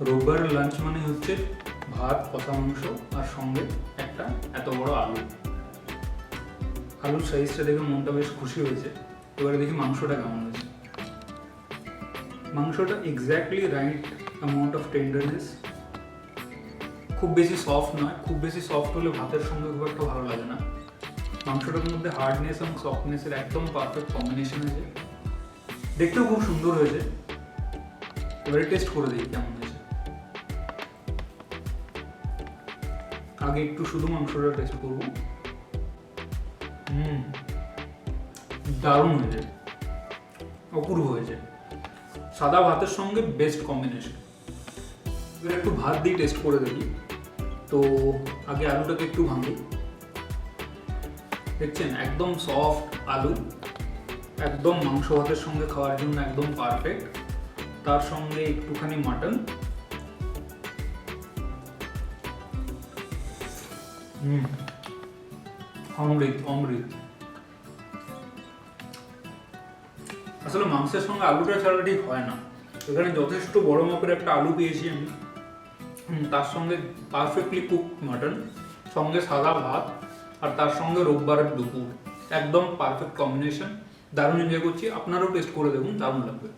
রোববারের lunch মানে হচ্ছে ভাত, কষা মাংস আর সঙ্গে একটা এত বড় আলু। আলুর সাইজটা দেখে মনটা বেশ খুশি হয়েছে। এবারে দেখি মাংসটা কেমন হয়েছে। মাংসটা exactly right amount of tenderness, খুব বেশি সফট নয়, খুব বেশি সফট হলে ভাতের সঙ্গে খুব একটা ভালো লাগে না। মাংসটার মধ্যে হার্ডনেস এবং সফটনেসের একদম পারফেক্ট কম্বিনেশন আছে, দেখতেও খুব সুন্দর হয়েছে। এবারে টেস্ট করে দেখি কেমন হয়েছে। আগে একটু শুধু মাংসটা টেস্ট করবো। দারুণ হয়েছে, অপূর্ব হয়েছে। সাদা ভাতের সঙ্গে বেস্ট কম্বিনেশন। এবার একটু ভাত দিয়ে টেস্ট করে দেখি। তো আগে আলুটাকে একটু ভাঙি। দেখছেন একদম সফট আলু, একদম মাংস ভাতের সঙ্গে খাওয়ার জন্য একদম পারফেক্ট। তার সঙ্গে একটুখানি মাটন। অমৃত অমৃত। আসলে মাংসের সঙ্গে আলুটা ছাড়া ঠিক হয় না। এখানে যথেষ্ট বড় মাপের একটা আলু পেয়েছি আমি, তার সঙ্গে পারফেক্টলি কুক মাটন, সঙ্গে সাদা ভাত, আর তার সঙ্গে রোববারের দুপুর। একদম পারফেক্ট কম্বিনেশন। দারুণ এনজয় করছি। আপনারাও টেস্ট করে দেখুন, দারুণ লাগবে।